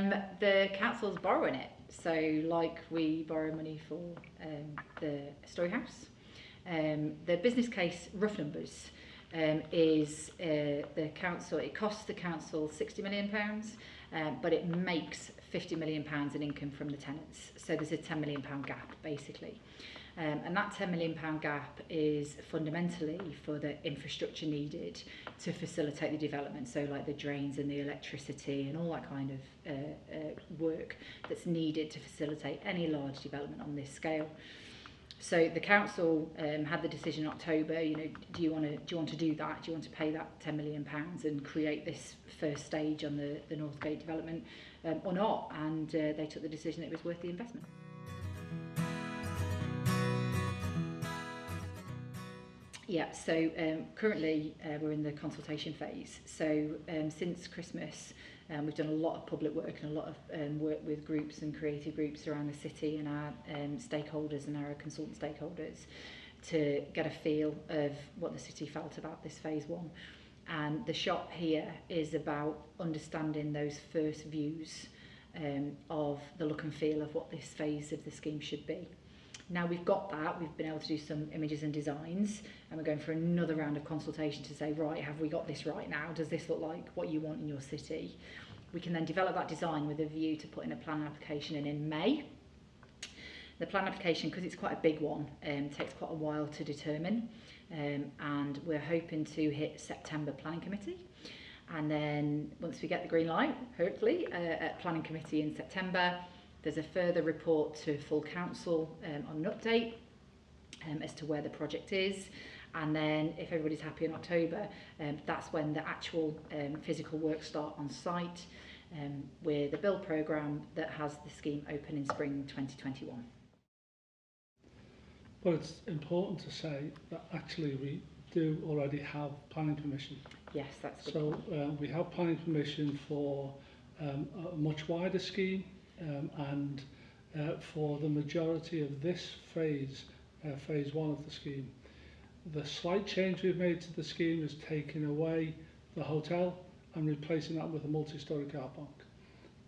The council's borrowing it. So like we borrow money for the Story House. The business case, rough numbers, is the council, it costs the council £60 million, but it makes £50 million in income from the tenants. So there's a £10 million gap basically. And that £10 million gap is fundamentally for the infrastructure needed to facilitate the development, so like the drains and the electricity and all that kind of work that's needed to facilitate any large development on this scale. So the council had the decision in October, you know, do you want to do that? Do you want to pay that £10 million and create this first stage on the Northgate development or not? And they took the decision it was worth the investment. Yeah, so currently we're in the consultation phase. So since Christmas, we've done a lot of public work and a lot of work with groups and creative groups around the city and our stakeholders and our consultant stakeholders to get a feel of what the city felt about this phase one. And the shop here is about understanding those first views of the look and feel of what this phase of the scheme should be. Now we've got that, we've been able to do some images and designs, and we're going for another round of consultation to say, right, have we got this right now? Does this look like what you want in your city? We can then develop that design with a view to putting a planning application in May. The plan application, because it's quite a big one, takes quite a while to determine, and we're hoping to hit September planning committee. And then once we get the green light, hopefully, at planning committee in September, there's a further report to full council on an update as to where the project is. And then if everybody's happy in October, that's when the actual physical work start on site with a build programme that has the scheme open in spring 2021. But it's important to say that actually we do already have planning permission. Yes, that's good. So we have planning permission for a much wider scheme, and for the majority of this phase, phase one of the scheme. The slight change we've made to the scheme is taking away the hotel and replacing that with a multi-storey car park.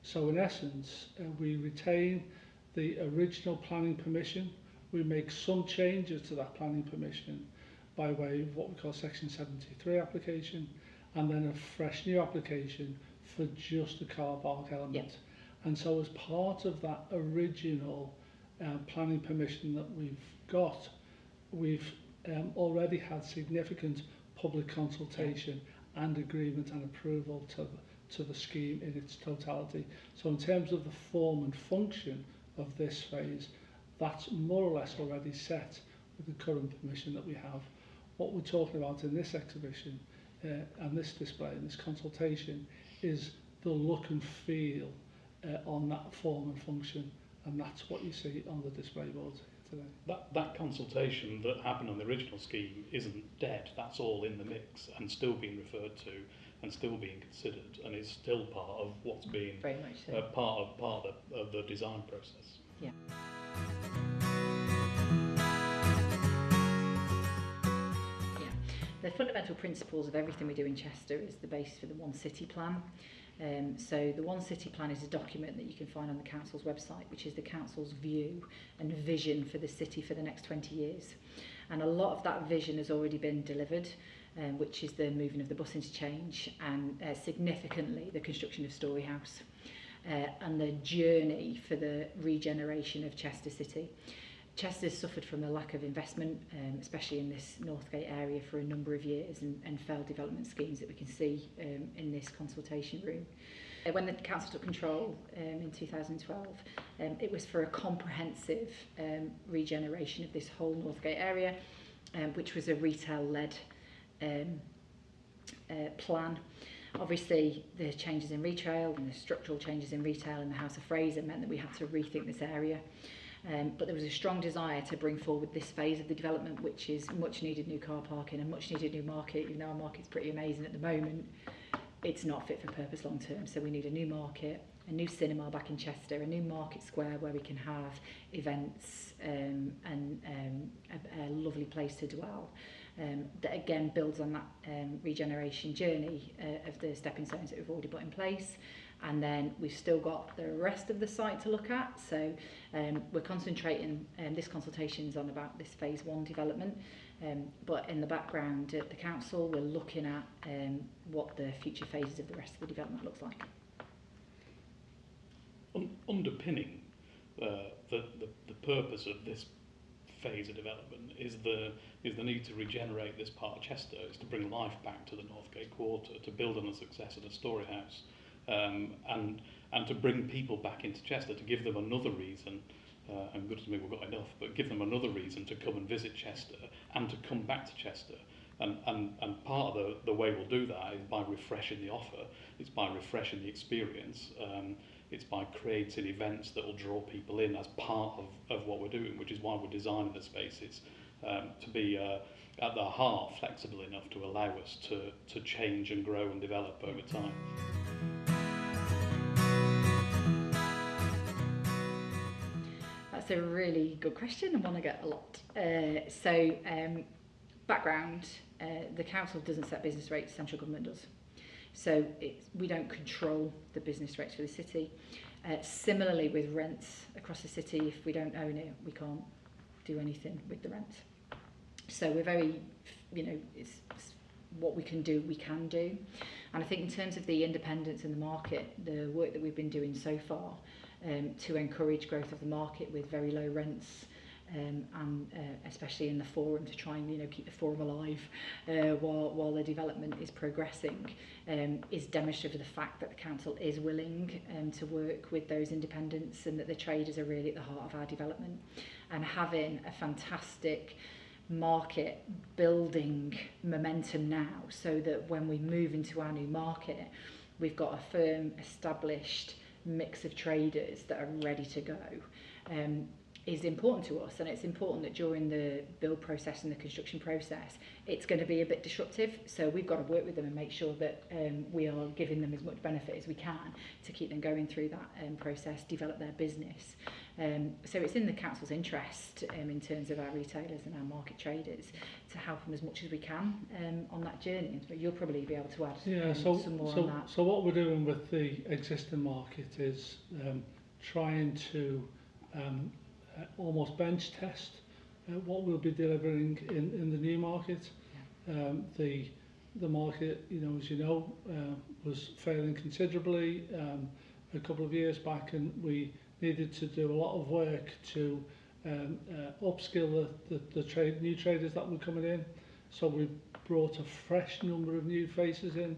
So in essence, we retain the original planning permission. We make some changes to that planning permission by way of what we call Section 73 application, and then a fresh new application for just the car park element. Yep. And so as part of that original planning permission that we've got, we've already had significant public consultation and agreement and approval to the scheme in its totality. So in terms of the form and function of this phase, that's more or less already set with the current permission that we have. What we're talking about in this exhibition and this display and this consultation is the look and feel on that form and function, and that's what you see on the display boards today. That consultation that happened on the original scheme isn't dead. That's all in the mix and still being referred to and still being considered, and is still part of what's being Very much so. part of the design process. Yeah. The fundamental principles of everything we do in Chester is the basis for the One City Plan. So the One City Plan is a document that you can find on the council's website, which is the council's view and vision for the city for the next 20 years. And a lot of that vision has already been delivered, which is the moving of the bus interchange and significantly the construction of Story House and the journey for the regeneration of Chester City. Chester's suffered from a lack of investment, especially in this Northgate area, for a number of years, and failed development schemes that we can see in this consultation room. When the council took control in 2012, it was for a comprehensive regeneration of this whole Northgate area, which was a retail-led plan. Obviously, the changes in retail and the structural changes in retail in the House of Fraser meant that we had to rethink this area. But there was a strong desire to bring forward this phase of the development, which is much needed new car parking and much needed new market. Even though our market's pretty amazing at the moment, it's not fit for purpose long term. So we need a new market, a new cinema back in Chester, a new market square where we can have events and a lovely place to dwell. That again builds on that regeneration journey of the stepping stones that we've already put in place, And then we've still got the rest of the site to look at. So we're concentrating, this consultation's on about this phase 1 development. But in the background at the council, we're looking at what the future phases of the rest of the development looks like. Underpinning the purpose of this phase of development is the need to regenerate this part of Chester, is to bring life back to the Northgate quarter, to build on the success of the Story House, and to bring people back into Chester, to give them another reason, and good as me, we've got enough, but give them another reason to come and visit Chester and to come back to Chester. And part of the way we'll do that is by refreshing the offer, it's by refreshing the experience, it's by creating events that will draw people in as part of what we're doing, which is why we're designing the spaces to be at the heart flexible enough to allow us to change and grow and develop over time. That's a really good question and one I get a lot. Background, the council doesn't set business rates, central government does. So we don't control the business rates for the city. Similarly with rents across the city, if we don't own it, we can't do anything with the rent. So we're very, it's what we can do, we can do. And I think in terms of the independence in the market, the work that we've been doing so far to encourage growth of the market with very low rents, and especially in the forum to try and keep the forum alive while the development is progressing, is demonstrative of the fact that the council is willing to work with those independents, and that the traders are really at the heart of our development. And having a fantastic market building momentum now, so that when we move into our new market, we've got a firm established mix of traders that are ready to go, is important to us. And it's important that during the build process and the construction process, it's going to be a bit disruptive, so we've got to work with them and make sure that we are giving them as much benefit as we can to keep them going through that process, develop their business. So it's in the council's interest, in terms of our retailers and our market traders, to help them as much as we can on that journey. But you'll probably be able to add some more on that. So what we're doing with the existing market is trying to almost bench test what we'll be delivering in the new market. The market, as you know, was failing considerably a couple of years back, and we needed to do a lot of work to upskill the new traders that were coming in. So we've brought a fresh number of new faces in.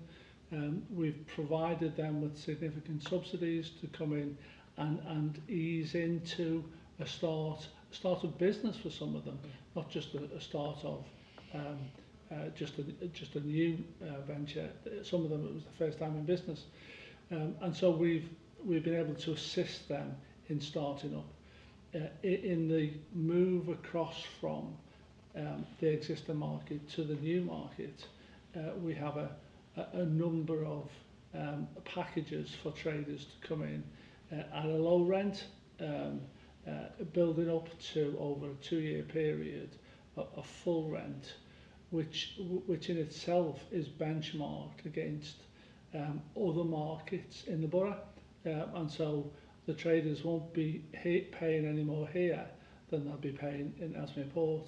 We've provided them with significant subsidies to come in and ease into a start of business for some of them, not just a start of just a new venture. Some of them it was the first time in business, and so we've been able to assist them in starting up. In the move across from the existing market to the new market, we have a number of packages for traders to come in at a low rent, building up to, over a 2-year period, a full rent, which in itself is benchmarked against other markets in the borough, and so the traders won't be paying any more here than they'll be paying in Ellesmere Port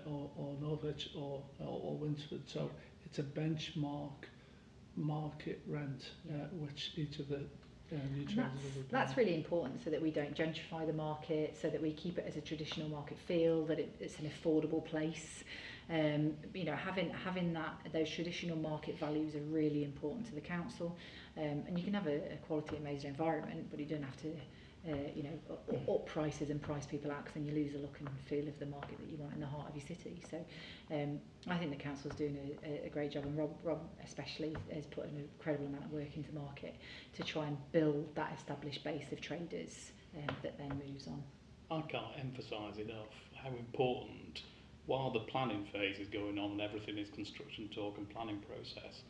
or Norwich or Winsford. So it's a benchmark market rent, which each of the new traders will be paying. That's really important, so that we don't gentrify the market, so that we keep it as a traditional market feel, that it's an affordable place. Having those traditional market values are really important to the council, and you can have a quality amazing environment, but you don't have to up prices and price people out, because then you lose the look and feel of the market that you want in the heart of your city. So I think the council's doing a great job, and Rob especially has put an incredible amount of work into market to try and build that established base of traders that then moves on. I can't emphasise enough how important, while the planning phase is going on and everything is construction talk and planning process,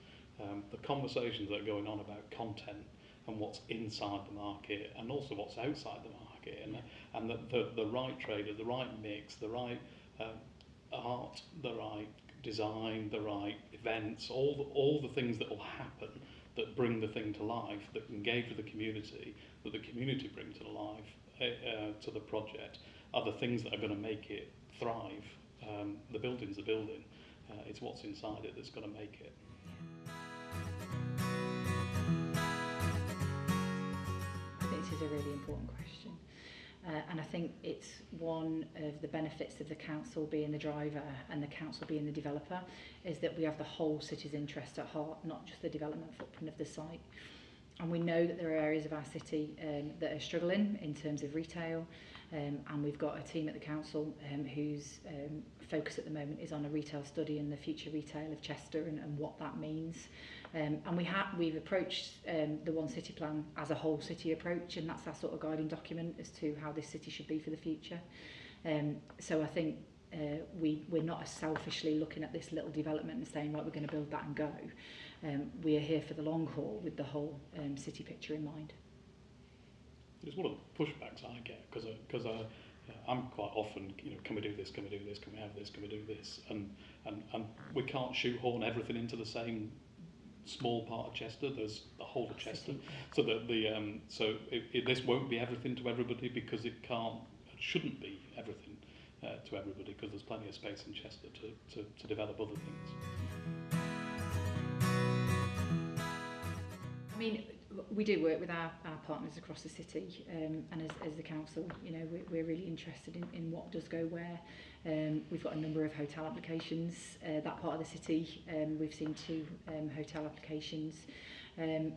the conversations that are going on about content and what's inside the market and also what's outside the market, and the right trader, the right mix, the right art, the right design, the right events, all the things that will happen that bring the thing to life, that engage with the community, that the community bring to life, to the project, are the things that are going to make it thrive. The building's a building. It's what's inside it that's going to make it. I think this is a really important question. And I think it's one of the benefits of the council being the driver and the council being the developer, is that we have the whole city's interest at heart, not just the development footprint of the site. And we know that there are areas of our city that are struggling in terms of retail, and we've got a team at the council whose focus at the moment is on a retail study and the future retail of Chester and what that means. And we've approached the One City Plan as a whole city approach, and that's our sort of guiding document as to how this city should be for the future. So I think we're not as selfishly looking at this little development and saying, right, we're going to build that and go. We are here for the long haul with the whole city picture in mind. It's one of the pushbacks I get, because I'm quite often, can we do this, can we do this, can we have this, can we do this, and we can't shoehorn everything into the same small part of Chester. There's the whole of Chester, so that this won't be everything to everybody, because it shouldn't be everything to everybody, because there's plenty of space in Chester to develop other things. I mean, we do work with our partners across the city, and as the council, we're really interested in what does go where. We've got a number of hotel applications, that part of the city. We've seen 2 hotel applications.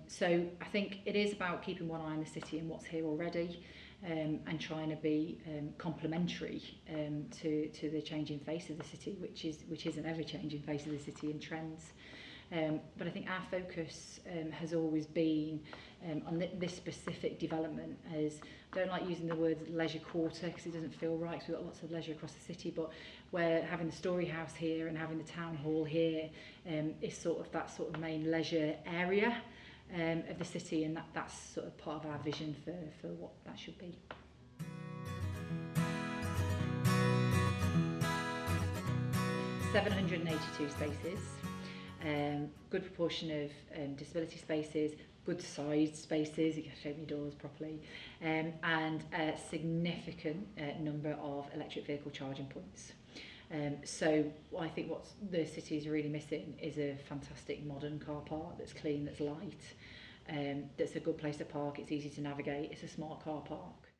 So I think it is about keeping one eye on the city and what's here already, and trying to be complementary to the changing face of the city, which is an ever-changing face of the city and trends. But I think our focus has always been on this specific development. As I don't like using the word leisure quarter because it doesn't feel right, because we've got lots of leisure across the city, but where having the Story House here and having the town hall here is sort of main leisure area of the city, and that's sort of part of our vision for what that should be. $782 spaces. Good proportion of disability spaces, good sized spaces, you can show me doors properly, and a significant number of electric vehicle charging points. So I think what the city is really missing is a fantastic modern car park that's clean, that's light, that's a good place to park, it's easy to navigate, it's a smart car park.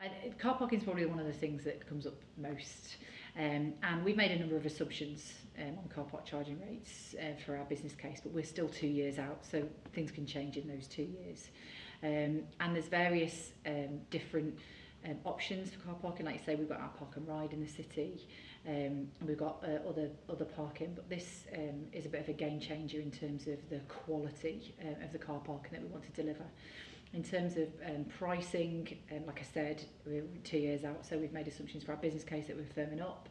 And car parking is probably one of the things that comes up most. And we've made a number of assumptions on car park charging rates for our business case, but we're still 2 years out, so things can change in those 2 years. And there's various different options for car parking. Like you say, we've got our park and ride in the city, and we've got other parking, but this is a bit of a game changer in terms of the quality of the car parking that we want to deliver. In terms of pricing, like I said, we're 2 years out, so we've made assumptions for our business case that we're firming up.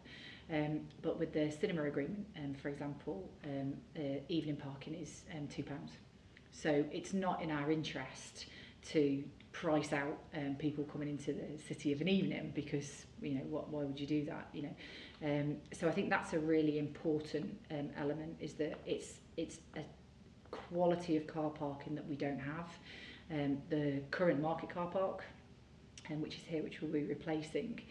But with the cinema agreement, for example, evening parking is £2. So it's not in our interest to price out people coming into the city of an evening, because why would you do that? So I think that's a really important element, is that it's a quality of car parking that we don't have. The current market car park, which is here, which we'll be replacing,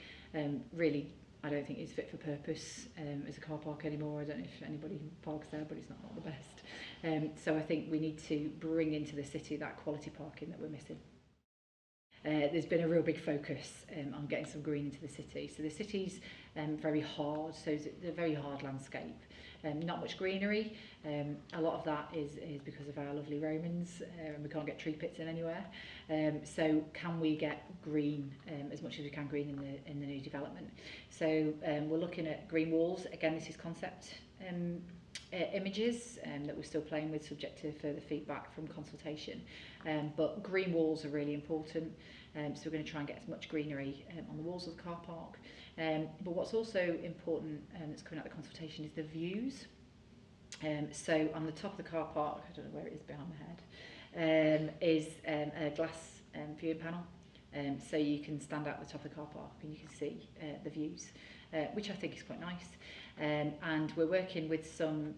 really I don't think is fit for purpose as a car park anymore. I don't know if anybody parks there, but it's not the best. So I think we need to bring into the city that quality parking that we're missing. There's been a real big focus on getting some green into the city. So the city's very hard, so it's a very hard landscape. Not much greenery. A lot of that is because of our lovely Romans, and we can't get tree pits in anywhere. So can we get green as much as we can green in the new development? So we're looking at green walls. Again, this is concept images that we're still playing with, subject to further feedback from consultation. But green walls are really important. So we're going to try and get as much greenery on the walls of the car park. But what's also important that's coming out of the consultation is the views. So on the top of the car park, I don't know where it is behind my head, is a glass viewing panel. So you can stand out at the top of the car park and you can see the views. which I think is quite nice. And we're working with some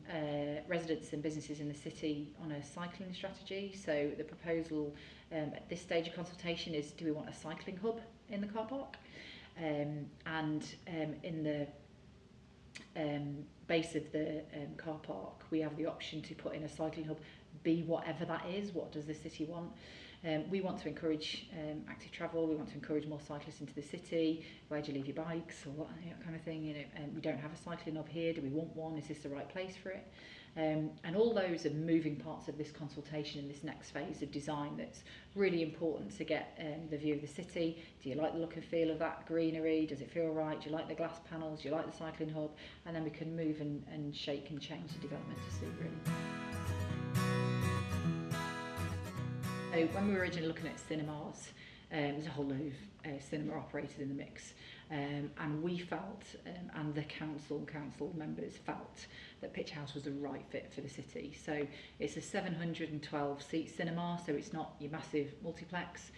residents and businesses in the city on a cycling strategy. So the proposal at this stage of consultation is, do we want a cycling hub in the car park? In the base of the car park, we have the option to put in a cycling hub, be whatever that is. What does the city want? We want to encourage active travel. We want to encourage more cyclists into the city. Where do you leave your bikes, or what, that kind of thing? You know, we don't have a cycling hub here. Do we want one? Is this the right place for it? And all those are moving parts of this consultation in this next phase of design that's really important to get the view of the city. Do you like the look and feel of that greenery? Does it feel right? Do you like the glass panels? Do you like the cycling hub? And then we can move and shake and change the development to suit really. So when we were originally looking at cinemas, there's a whole load of cinema operators in the mix, and we felt, and the council members felt, that Pitch House was the right fit for the city. So it's a 712 seat cinema, so it's not your massive multiplex.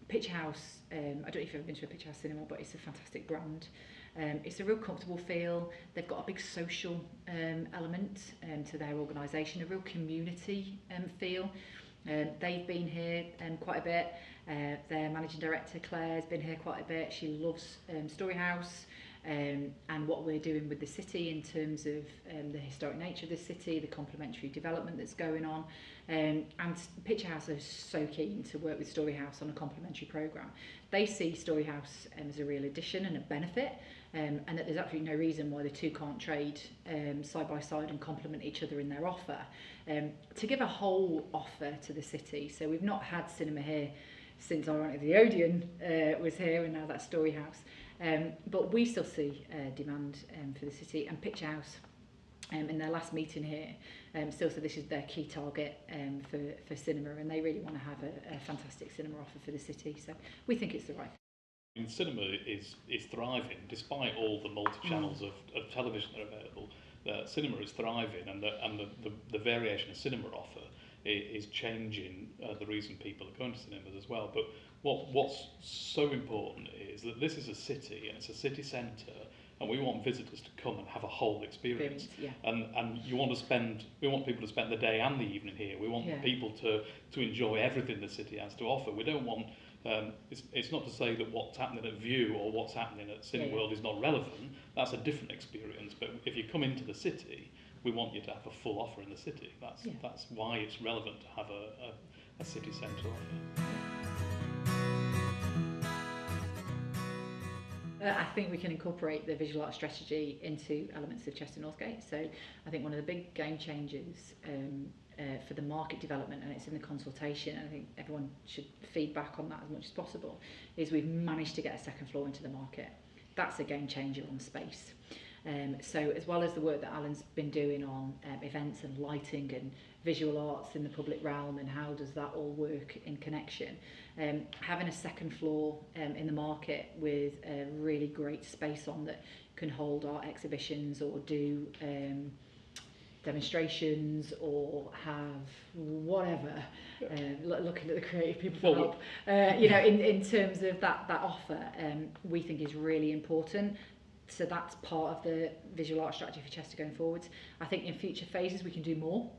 Pitch House, I don't know if you've ever been to a Pitch House cinema, but it's a fantastic brand. It's a real comfortable feel. They've got a big social element to their organisation, a real community feel. They've been here quite a bit. Their managing director, Claire, has been here quite a bit. She loves Storyhouse and what we're doing with the city in terms of the historic nature of the city, the complementary development that's going on. And Pitch House are so keen to work with Storyhouse on a complementary programme. They see Storyhouse as a real addition and a benefit, and that there's absolutely no reason why the two can't trade side by side and complement each other in their offer, to give a whole offer to the city. So we've not had cinema here since, ironically, the Odeon was here, and now that's Storyhouse. But we still see demand for the city, and Pitch House in their last meeting here still said this is their key target for cinema, and they really want to have a fantastic cinema offer for the city. So we think it's the right thing. I mean, cinema is thriving despite all the multi-channels of television that are available. Cinema is thriving, and the variation of cinema offer is changing the reason people are going to cinemas as well. But what's so important is that this is a city, and it's a city centre, and we want visitors to come and have a whole experience. Yeah. And we want people to spend the day and the evening here. We want people to enjoy everything the city has to offer. We don't want it's not to say that what's happening at View or what's happening at Cineworld is not relevant. That's a different experience. But if you come into the city, we want you to have a full offer in the city. That's why it's relevant to have a city centre offer. I think we can incorporate the visual art strategy into elements of Chester Northgate. So I think one of the big game changers for the market development, and it's in the consultation, I think everyone should feed back on that as much as possible, is we've managed to get a second floor into the market. That's a game changer on space. So as well as the work that Alan's been doing on events and lighting and visual arts in the public realm and how does that all work in connection, having a second floor in the market with a really great space on that can hold art exhibitions or do demonstrations or have whatever, looking at the creative people for help, in terms of that offer, we think is really important. So that's part of the visual art strategy for Chester going forwards. I think in future phases we can do more.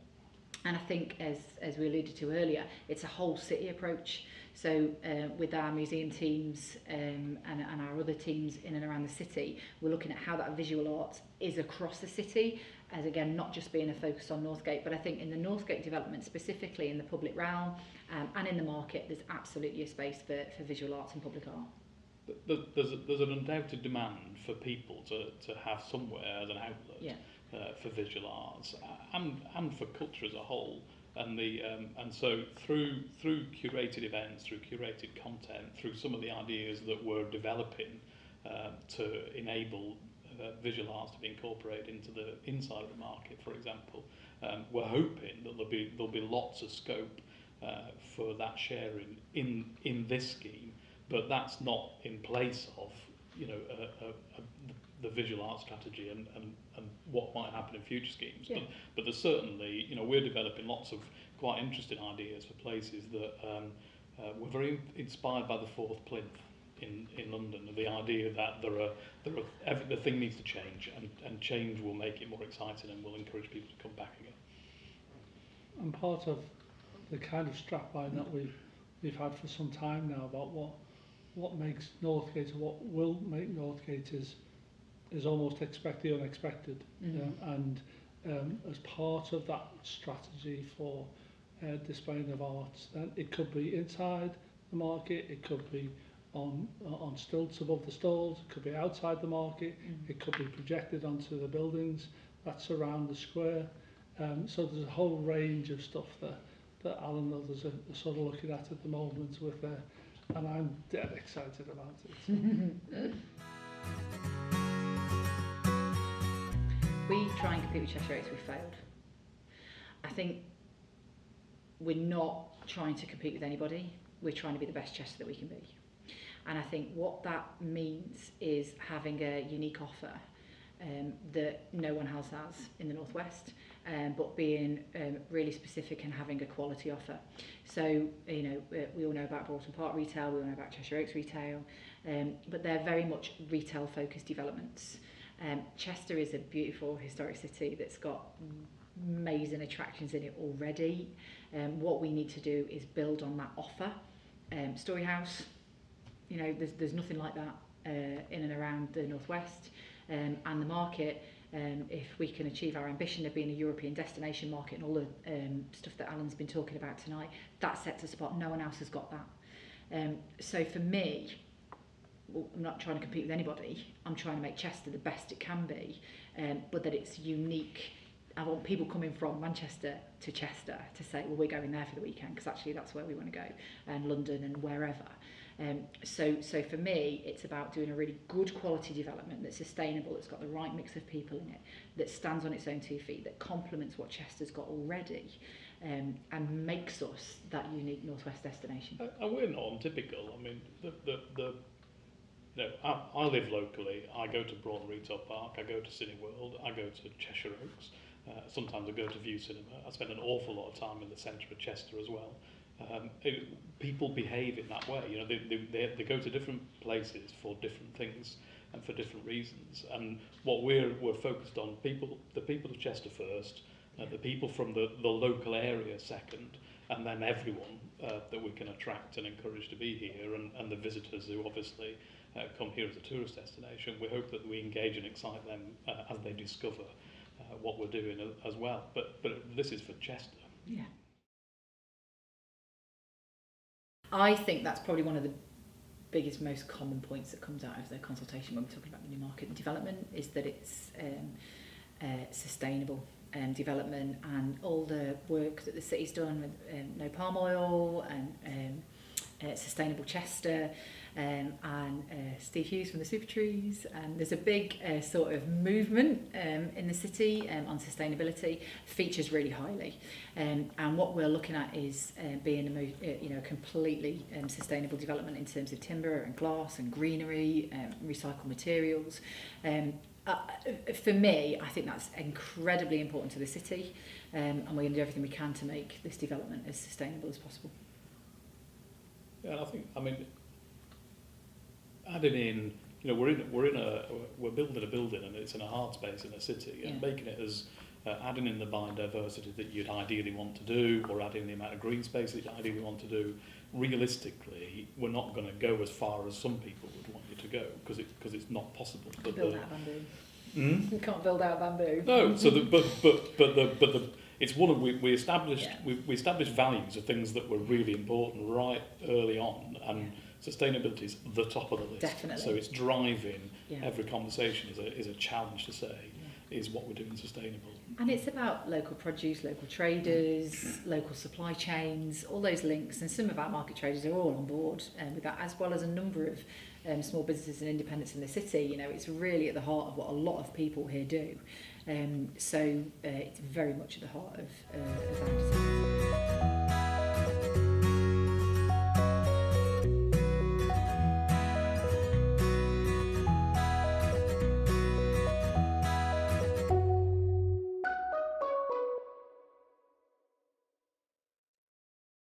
And I think, as we alluded to earlier, it's a whole city approach. So with our museum teams and our other teams in and around the city, we're looking at how that visual art is across the city, as again, not just being a focus on Northgate, but I think in the Northgate development, specifically in the public realm and in the market, there's absolutely a space for visual arts and public art. There's an undoubted demand for people to have somewhere as an outlet for visual arts and for culture as a whole, and so through curated events, through curated content, through some of the ideas that we're developing to enable visual arts to be incorporated into the inside of the market, for example, we're hoping that there'll be lots of scope for that sharing in this scheme. But that's not in place of, the visual art strategy and what might happen in future schemes. Yeah. But there's certainly, we're developing lots of quite interesting ideas for places that we're very inspired by the fourth plinth. in London, the idea that the thing needs to change, and change will make it more exciting and will encourage people to come back again. And part of the kind of strapline that we've had for some time now about what makes Northgate, or what will make Northgate, is almost expect the unexpected. And as part of that strategy for displaying of art, then it could be inside the market, it could be on stilts above the stalls, it could be outside the market, it could be projected onto the buildings that surround the square. So there's a whole range of stuff that Alan and others are sort of looking at the moment with and I'm dead excited about it. We try and compete with Chester Oaks, we've failed. I think we're not trying to compete with anybody, we're trying to be the best Chester that we can be. And I think what that means is having a unique offer that no one else has in the Northwest, but being really specific and having a quality offer. So, you know, we all know about Broughton Park retail, we all know about Chester Oaks retail, but they're very much retail-focused developments. Chester is a beautiful historic city that's got amazing attractions in it already. What we need to do is build on that offer. Story House, you know, there's nothing like that in and around the Northwest, and the market. If we can achieve our ambition of being a European destination market and all the stuff that Alan's been talking about tonight, that sets us apart. No one else has got that. So for me, well, I'm not trying to compete with anybody. I'm trying to make Chester the best it can be, but that it's unique. I want people coming from Manchester to Chester to say, well, we're going there for the weekend, because actually that's where we want to go, and London and wherever. So for me, it's about doing a really good quality development that's sustainable, that's got the right mix of people in it, that stands on its own 2 feet, that complements what Chester's got already, and makes us that unique Northwest destination. And we're not untypical. I mean, you know, I live locally. I go to Broughton Retail Park. I go to Cineworld. I go to Cheshire Oaks. Sometimes I go to View Cinema. I spend an awful lot of time in the centre of Chester as well. People behave in that way. You know, they go to different places for different things and for different reasons. And what we're focused on, the people of Chester first, the people from the local area second, and then everyone that we can attract and encourage to be here, and the visitors who obviously come here as a tourist destination. We hope that we engage and excite them as they discover what we're doing as well. But this is for Chester. Yeah. I think that's probably one of the biggest, most common points that comes out of the consultation when we're talking about the new market and development, is that it's sustainable development, and all the work that the city's done with no palm oil and sustainable Chester, and Steve Hughes from the Super Trees, and there's a big sort of movement in the city on sustainability, features really highly, and what we're looking at is being a completely sustainable development in terms of timber and glass and greenery, recycled materials. For me, I think that's incredibly important to the city, and we're going to do everything we can to make this development as sustainable as possible. Yeah, and I mean, adding in, you know, we're building a building, and it's in a hard space in a city, and making it as adding in the biodiversity that you'd ideally want to do, or adding the amount of green space that you ideally want to do. Realistically, we're not going to go as far as some people would want you to go, because it's not possible. But build out bamboo. You can't build out bamboo. No. So it's one of we established values of things that were really important right early on, and sustainability is the top of the list. Definitely. So it's driving every conversation is a challenge to say, is what we're doing sustainable. And it's about local produce, local traders, local supply chains, all those links, and some of our market traders are all on board with that, as well as a number of small businesses and independents in the city. You know, it's really at the heart of what a lot of people here do. So it's very much at the heart of our decisions.